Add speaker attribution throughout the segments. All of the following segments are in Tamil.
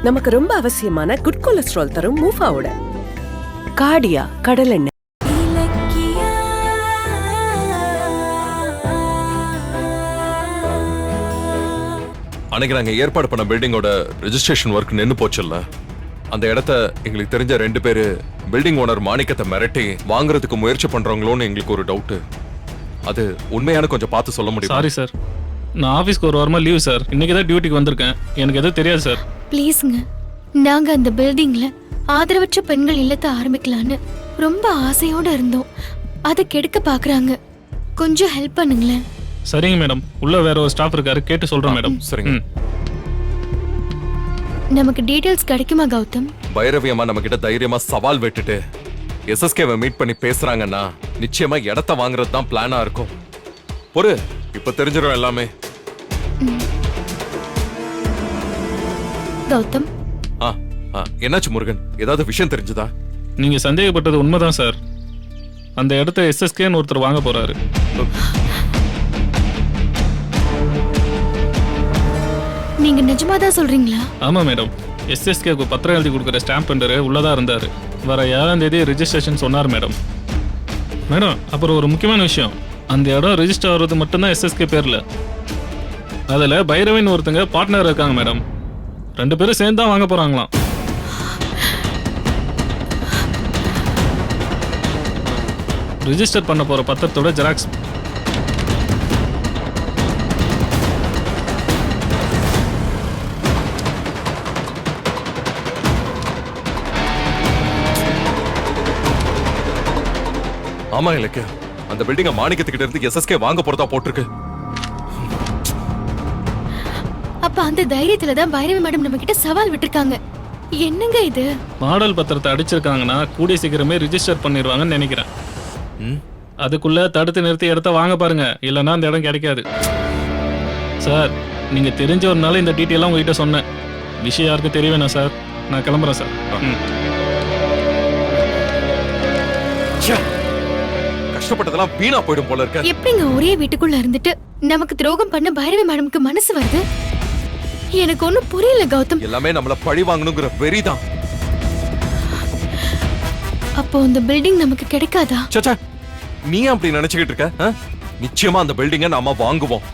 Speaker 1: நமக்கு ரொம்ப அவசியமான குட் கொலஸ்ட்ரால் தரும் மூஃபாவோட கார்டியா கடலெண்ணெய்.
Speaker 2: அன்னைக்கு நாங்க ஏற்பாடு பண்ண பில்டிங்கோட ரெஜிஸ்ட்ரேஷன் ஒர்க் நின்னு போச்சுல்ல, அந்த இடத்த எங்களுக்கு தெரிஞ்ச 2 பேரு பில்டிங் ஓனர் மாணிக்கத்தை மிரட்டி வாங்குறதுக்கு முயற்சி பண்றவங்களோன்னு எங்களுக்கு ஒரு டவுட். அது உண்மையான கொஞ்சம் பார்த்து சொல்ல முடியும்?
Speaker 3: சாரி சார், நான் ஆஃபீஸ்க்கு ஒரு வாரமா லீவ் சார். இன்னைக்கு தான் டியூட்டிக்கு வந்திருக்கேன். எனக்கு எதுவும் தெரியாது சார்.
Speaker 4: ப்ளீஸ்ங்க, நாங்க அந்த பில்டிங்ல ஆதரவற்ற பெண்கள் இல்லத்தை ஆரம்பிக்கலான்னு ரொம்ப ஆசையோட இருந்தோம். அதை கெடுக்க பாக்குறாங்க. கொஞ்சம் ஹெல்ப் பண்ணுங்களேன்.
Speaker 3: சரிங்க மேடம், உள்ள வேற ஒரு ஸ்டாஃப் இருக்காரு, கேட்டு சொல்றேன் மேடம்.
Speaker 2: சரிங்க.
Speaker 4: நமக்கு டீடைல்ஸ் கிடைக்குமா கௌதம்?
Speaker 2: பைரவி அம்மா நம்ம கிட்ட தைரியமா சவால் விட்டுட்டு எஸ்எஸ்கேவை மீட் பண்ணி பேசுறாங்கன்னா நிச்சயமா இடத்த வாங்குறது தான் பிளானா இருக்கும். பொறு, இப்ப தெரிஞ்சிடும் எல்லாமே.
Speaker 4: கௌதம்,
Speaker 2: என்னாச்சு முருகன், ஏதாவது விஷயம் தெரிஞ்சதா?
Speaker 3: நீங்க சந்தேகப்பட்டது உண்மைதான் சார். அந்த இடத்த எஸ்எஸ்கேன்னு ஒருத்தர் வாங்க போறாரு.
Speaker 4: நீங்க நிஜமாதான் சொல்றீங்களா?
Speaker 3: ஆமா மேடம், எஸ்எஸ்கேக்கு பத்திரம் எழுதி கொடுக்குற ஸ்டாம்ப் பெண்டர் உள்ளதா இருந்தாரு. வர 7ஆம் தேதி ரெஜிஸ்ட்ரேஷன் சொன்னார் மேடம். மேடம், அப்புறம் ஒரு முக்கியமான விஷயம், அந்த இடம் ரெஜிஸ்டர் ஆகிறது மட்டும்தான் எஸ்எஸ்கே பேர்ல. அதுல பைரவின்னு ஒருத்தங்க பார்ட்னர் இருக்காங்க மேடம். 2 பேரும் சேர்ந்து தான் வாங்க போறாங்களாம். ரிஜிஸ்டர் பண்ண போற பத்திரத்தோட ஜெராக்ஸ்.
Speaker 2: ஆமா, எனக்கு அந்த பில்டிங்க மாணிக்கத்துக்கிட்ட இருந்து எஸ்எஸ்கே வாங்க போறதா போட்டிருக்கு.
Speaker 4: அப்ப அந்த தைரியத்துல தான் பைரவி மேடம் நம்ம கிட்ட சவால் விட்டுருக்காங்க. என்னங்க இது?
Speaker 3: மாடல் பத்திரத்தை அடிச்சிருக்காங்கன்னா கூடிய சீக்கிரமே ரிஜிஸ்டர் பண்ணிடுவாங்கன்னு நினைக்கிறேன். அதுக்குள்ள தடுத்து நிறுத்தி இடத்த வாங்க பாருங்க, இல்லைன்னா அந்த இடம் கிடைக்காது. சார், நீங்க தெரிஞ்ச ஒரு நாள் இந்த டீட்டெயிலாம் உங்ககிட்ட சொன்னேன். விஷயம் யாருக்கு தெரிய வேணாம் சார். நான் கிளம்புறேன் சார்.
Speaker 2: கஷ்டப்பட்டதெல்லாம் வீணா போயிடும் போல இருக்க.
Speaker 4: எப்படிங்க ஒரே வீட்டுக்குள்ள இருந்துட்டு நமக்கு துரோகம் பண்ண பைரவி மேடம்க்கு மனசு வருது? எனக்கு ஒண்ணும் புரியல கௌதம்.
Speaker 2: எல்லாமே நம்மள பழி வாங்கணுங்கிற வெறிதான்.
Speaker 4: அப்போ அந்த பில்டிங் நமக்கு கிடைக்காதா?
Speaker 2: சச்சா, நீ அப்படி நினைச்சுக்கிட்டு இருக்க? நிச்சயமா அந்த பில்டிங்கை நாம வாங்குவோம்.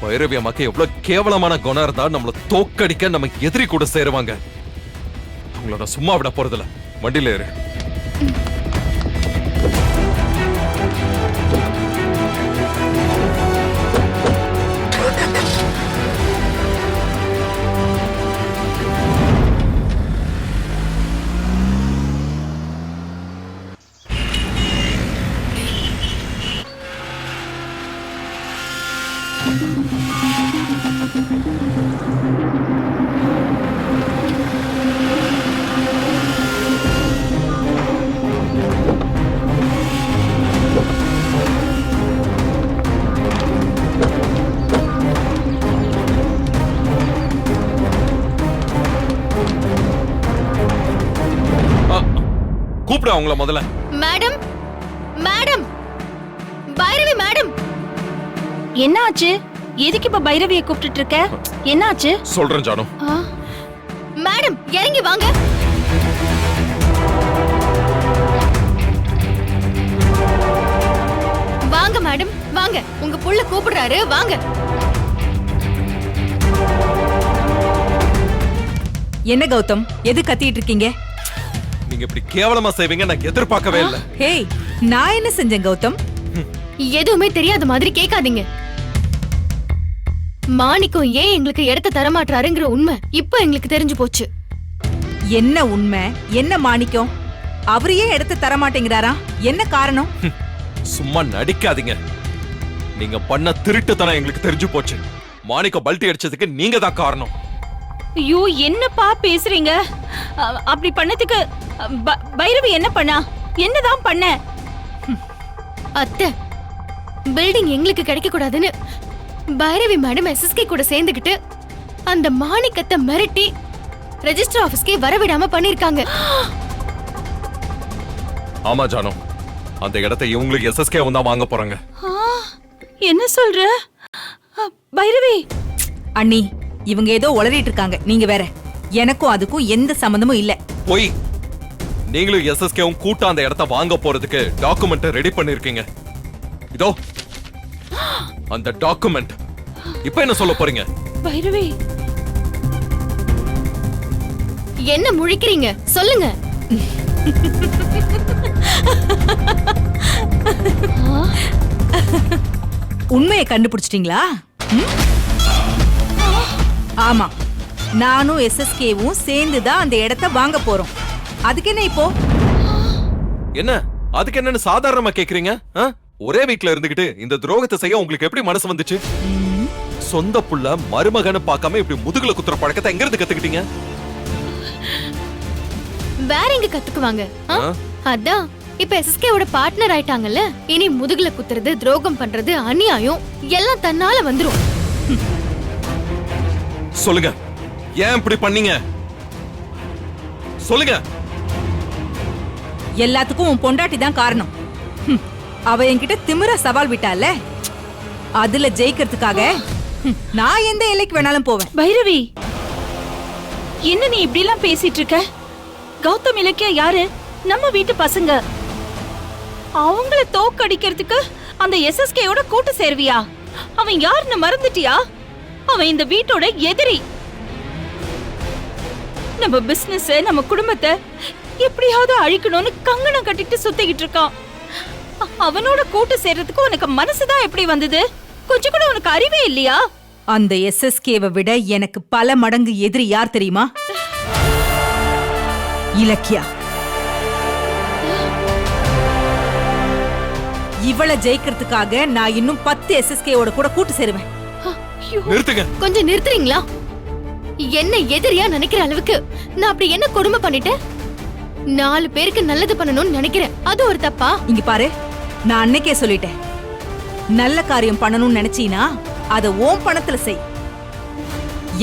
Speaker 2: பைரவி அம்மாக்கு எவ்வளவு கேவலமான குணம் இருந்தா நம்மள தோக்கடிக்க நம்ம எதிரி கூட சேருவாங்க. அவங்களோட சும்மா விட போறதில்ல. வண்டியில ஏறு. கூப்பிடு அவங்கள முதல்ல.
Speaker 4: Madam, madam, Bhairavi madam.
Speaker 5: என்ன ஆச்சு? எதுக்கு இப்ப பைரவியை கூப்பிட்டு இருக்க? என்ன ஆச்சு?
Speaker 2: சொல்றேன் ஜானு.
Speaker 4: மேடம், இறங்கி வாங்க. வாங்க மேடம், வாங்க. உங்க புள்ள கூப்பிடுறாரு, வாங்க.
Speaker 6: என்ன கௌதம், எது கத்திட்டு இருக்கீங்க?
Speaker 2: நீங்க இப்படி கேவலமா செய்வீங்க நான் எதிர்பார்க்கவே இல்ல.
Speaker 6: ஹேய், நான் என்ன செஞ்சேன் கௌதம்?
Speaker 4: எதுவுமே தெரியாத மாதிரி கேட்காதீங்க. மாணிக்கம் ஏன் எங்களுக்கு இடத்த தரமாட்டாருங்கிற உண்மை இப்ப எங்களுக்கு தெரிஞ்சு போச்சு.
Speaker 6: என்ன உண்மை? என்ன மாணிக்கம்? அவரையே இடத்த தரமாட்டேங்கிறாரா? என்ன காரணம்?
Speaker 2: சும்மா நடிக்காதீங்க. நீங்க பண்ண திருட்டுத்தனம் எங்களுக்கு தெரிஞ்சு போச்சு. மாணிக்கம் பல்ட்டி அடிச்சதுக்கு நீங்க தான் காரணம்.
Speaker 5: ஐயோ, என்னப்பா பேசுறீங்க? அப்படி பண்ணதுக்கு பைரவி என்ன பண்ணா? என்னதான் பண்ண?
Speaker 4: அத்தை, பில்டிங் எங்களுக்கு கிடைக்க கூடாதுன்னு பைரவி மேடம் எஸ்எஸ்கே கூட சேர்ந்துகிட்டு அந்த மாணிக்கத்தை மிரட்டி ரெஜிஸ்டர் ஆபீஸ்க்கே வரவிடாம பண்ணிருக்காங்க.
Speaker 2: ஆமா ஜானு, அந்த இடத்தை இவங்களுக்கு எஸ்எஸ்கே தான் வாங்க போறாங்க.
Speaker 5: என்ன சொல்ற பைரவி?
Speaker 6: அண்ணி, இவங்க ஏதோ உளறிட்டு இருக்காங்க, நீங்க வேற. எனக்கும் அதுக்கும் எந்த சம்பந்தமும் இல்ல.
Speaker 2: போய் நீங்களும் எஸ்எஸ்கேவும் கூட்டா அந்த இடத்த வாங்க போறதுக்கு டாக்குமெண்ட் ரெடி பண்ணிருக்கீங்க. இதோ அந்த டாக்குமெண்ட். இப்ப என்ன சொல்ல போறீங்க?
Speaker 5: பைரவி,
Speaker 4: என்ன முழிக்கிறீங்க சொல்லுங்க.
Speaker 6: உண்மையை கண்டுபிடிச்சிட்டீங்களா? ஆமா, நானும் எஸ்எஸ்கேவும் சேர்ந்துதான் அந்த இடத்த வாங்க போறோம். அதுக்கு என்ன இப்போ?
Speaker 2: என்ன அதுக்கு என்னன்னு சாதாரணமா கேக்குறீங்க? ஒரே வீட்ல இருந்துகிட்டு இந்த துரோகத்தை செய்ய உங்களுக்கு எப்படி மனசு வந்துச்சு? சொந்த புள்ள மருமகன்னு பார்க்காம இப்படி முதுகுல குத்துற பழக்கத்தை எங்க இருந்து கத்துக்கிட்டீங்க?
Speaker 4: வேற எங்க கத்துக்குவாங்க? அதான் இப்ப எஸ்எஸ்கேவோட பார்ட்னர் ஆயிட்டாங்கல்ல, இனி முதுகுல குத்துறது, துரோகம் பண்றது, அநியாயம் எல்லாம் தன்னால வந்துரும்.
Speaker 2: சொல்லுங்க, ஏன் இப்படி பண்ணீங்க? சொல்லுங்க.
Speaker 6: எல்லாத்துக்கும் உன் பொண்டாட்டி தான் காரணம். அவ என்கிட்ட திமிர சவால் விட்டால, அதுல ஜெயிக்கிறதுக்காக நான் எந்த எல்லைக்கு வேணாலும் போவேன்.
Speaker 5: பைரவி, என்ன நீ இப்படி எல்லாம் பேசிட்டு இருக்க? கௌதம், இலக்கியா யாரு? நம்ம வீட்டு பசங்க. அவங்கள தோக்கடிக்கிறதுக்கு அந்த எஸ்எஸ்கேயோட கூட்டு சேர்வியா? அவன் யாருன்னு மறந்துட்டியா? அவன் இந்த வீட்டோட எதிரி. நம்ம பிசினஸ், நம்ம குடும்பத்தை எப்படியாவது அழிக்கணும்னு கங்கணம் கட்டிட்டு சுத்திக்கிட்டு இருக்கான். அவனோட கூட்டு சேர்றதுக்கு உனக்கு மனசுதான் எப்படி வந்தது? கொஞ்சம் கூட உனக்கு அறிவே இல்லையா?
Speaker 6: அந்த எஸ்எஸ்கேவை விட எனக்கு பல மடங்கு எதிரி யார் தெரியுமா? இலக்கியா. இவளை ஜெயிக்கிறதுக்காக நான் இன்னும் 10 எஸ்எஸ்கேவோட கூட கூட்டு சேருவேன்.
Speaker 2: நிறுத்துங்க.
Speaker 4: கொஞ்சம் நிறுத்துறீங்களா? என்ன எதிரியா நினைக்கிற அளவுக்கு நான் அப்படி என்ன கொடுமை பண்ணிட்டேன்? 4 பேருக்கு நல்லது பண்ணணும்னு நினைக்கிறேன், அது ஒரு தப்பா?
Speaker 6: இங்க பாரு, நான் அன்னைக்கே சொல்லிட்டேன், நல்ல காரியம் பண்ணணும்னு நினைச்சீனா அத ஓம் பணத்துல செய்.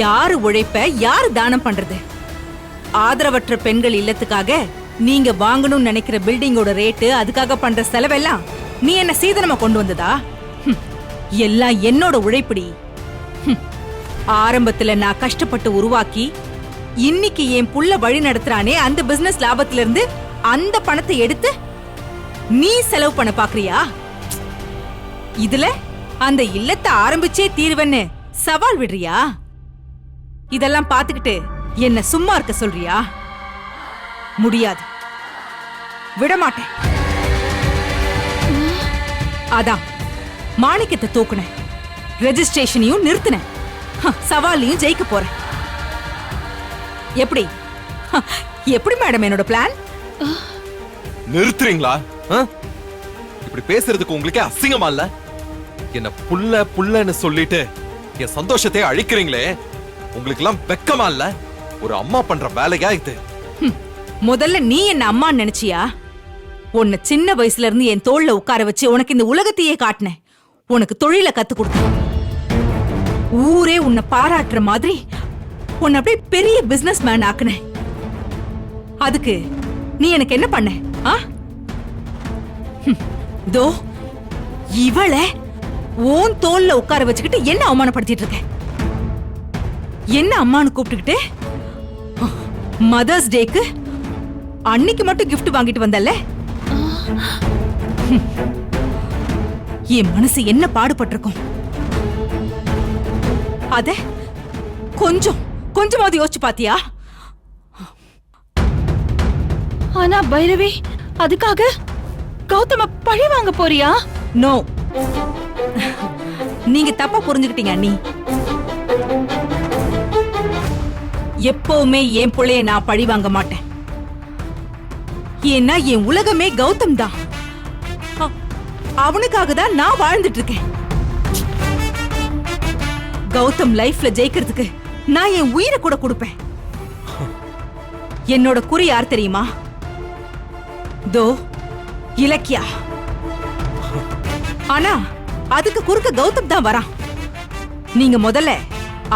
Speaker 6: யாரு உழைப்ப யாரு தானம் பண்றது? ஆதரவற்ற பெண்கள் இல்லத்துக்காக நீங்க வாங்கணும்னு நினைக்கிற பில்டிங்கோட ரேட்டு, அதுக்காக பண்ற செலவெல்லாம் நீ என்ன சீதனமா கொண்டு வந்ததா? எல்லாம் என்னோட உழைப்படி. ஆரம்பத்துல நான் கஷ்டப்பட்டு உருவாக்கி இன்னைக்கு என் புள்ள வழி நடத்துறானே, அந்த பிசினஸ் லாபத்துல இருந்து அந்த பணத்தை எடுத்து நீ செலவு பண்ண பாக்குறியா? இதுல அந்த இல்லத்தை ஆரம்பிச்சே தீர்வன்னு சவால் விடுறியா? இதெல்லாம் பாத்துக்கிட்டு என்ன சும்மா இருக்க சொல்றியா? முடியாது, விடமாட்டேன். அதான் மாணிக்கத்தை தூக்குன, ரெஜிஸ்ட்ரேஷனையும் நிறுத்தின, சவாலையும் ஜெயிக்க போறேன். எப்படி எப்படி மேடம் என்னோட பிளான்?
Speaker 2: நிறுத்துறீங்களா? இப்படி பேசுறதுக்கு உங்களுக்கே அசிங்கமா இல்ல? என்ன புள்ள புள்ளன்னு சொல்லிட்டு என் சந்தோஷத்தை அழிக்கிறீங்களே, உங்களுக்கு எல்லாம் வெக்கமா இல்ல? ஒரு அம்மா பண்ற வேலையா இது?
Speaker 6: முதல்ல நீ என்ன அம்மா நினைச்சியா? உன்னை சின்ன வயசுல இருந்து என் தோள்ல உட்கார வச்சு உனக்கு இந்த உலகத்தையே காட்டினேன். உனக்கு தொழில கத்து கொடுத்தேன். ஊரே உன்னை பாராட்டுற மாதிரி உன்னை அப்படியே பெரிய பிசினஸ் மேன் ஆக்குனேன். அதுக்கு நீ எனக்கு என்ன பண்ண? தோ இவளை ஓன் தோல்ல உட்கார வச்சுக்கிட்டு என்ன அவமானப்படுத்திட்டு இருக்க? என்ன அம்மானு கூப்பிட்டுக்கிட்டு மதர்ஸ் டேக்கு அன்னைக்கு மட்டும் கிஃப்ட் வாங்கிட்டு வந்தல்ல? என் மனசு என்ன பாடுபட்டிருக்கும் அத கொஞ்சமாவது யோசிச்சு பாத்தியா?
Speaker 5: ஆனா பைரவி, அதுக்காக கௌதம பழி வாங்க போறியா?
Speaker 6: நோ, நீங்க தப்பா புரிஞ்சுக்கிட்டீங்க அண்ணி. எப்பவுமே என் புள்ளைய நான் பழி வாங்க மாட்டேன். ஏன்னா என் உலகமே கௌதம் தான். அவனுக்காக தான் நான் வாழ்ந்துட்டு இருக்கேன். கௌதம் லைஃப்ல ஜெயிக்கிறதுக்கு நான் என் உயிரை கூட கொடுப்பேன். என்னோட குறி யார் தெரியுமா? தோ இலக்கியா. ஆனா அதுக்கு குறுக்க கௌதம் தான் வரான். நீங்க முதல்ல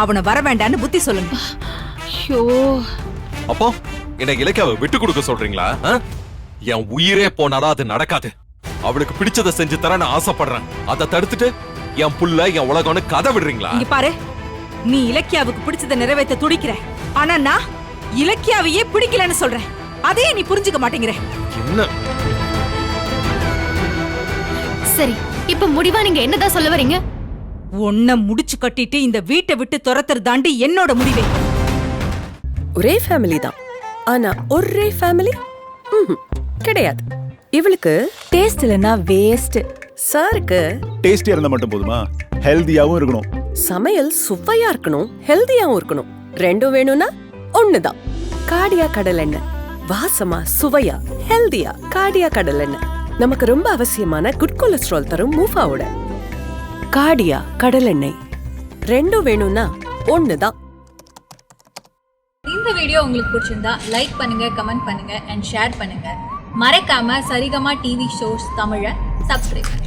Speaker 6: அவனை வர வேண்டான்னு புத்தி சொல்லுங்க.
Speaker 5: ஐயோ,
Speaker 2: அப்போ என்ன இலக்கியாவை விட்டு கொடுக்க சொல்றீங்களா? என் உயிரே போனாலும் அது நடக்காது. அவளுக்கு பிடிச்சதை செஞ்சு தர நான் ஆசைப்படுறேன். அதை தடுத்துட்டு என் புள்ள என் உலகம்னு கதை விடுறீங்களா?
Speaker 6: இங்க பாரு, நீ இலக்கியாவுக்கு பிடிச்சதை நிறைவேற்ற துடிக்கிற, ஆனா நான் இலக்கியாவையே பிடிக்கலன்னு சொல்றேன். அதையே நீ புரிஞ்சுக்க மாட்டேங்கிற.
Speaker 2: என்ன
Speaker 4: சரி, இப்ப முடிவா நீங்க என்னதான் சொல்ல வரீங்க?
Speaker 6: உன்னை முடிச்சு கட்டிட்டு இந்த வீட்டை விட்டு துரத்துறதாண்டி என்னோட முடிவே.
Speaker 1: ஒரே ஃபேமிலி தான், ஆனா ஒரே ஃபேமிலி கிடையாது. இவளுக்கு
Speaker 7: டேஸ்ட் இல்லைன்னா வேஸ்ட்.
Speaker 1: சாருக்கு
Speaker 8: டேஸ்டியா இருந்தா மட்டும் போதுமா? ஹெல்தியாவும் இருக்கணும்.
Speaker 1: சமையல் சுவையா இருக்கணும், ஹெல்தியாவும் இருக்கணும். ரெண்டும் வேணும்னா ஒண்ணுதான். காடியா கடல் எண்ணெய், வாசமா சுவையா ஹெல்தியா காடியா கடல் எண்ணெய். நமக்கு ரொம்ப அவசியமான குட் கொலஸ்ட்ரால் தரும் மூஃபாவோட காடியா கடல் எண்ணெய். ரெண்டும் வேணும்னா ஒண்ணுதான்.
Speaker 9: இந்த வீடியோ உங்களுக்கு பிடிச்சிருந்தா லைக் பண்ணுங்க, கமெண்ட் பண்ணுங்க அண்ட் ஷேர் பண்ணுங்க. மறக்காம சரிகமா டிவி ஷோஸ் தமிழை சப்ஸ்கிரைப் பண்ணுங்க.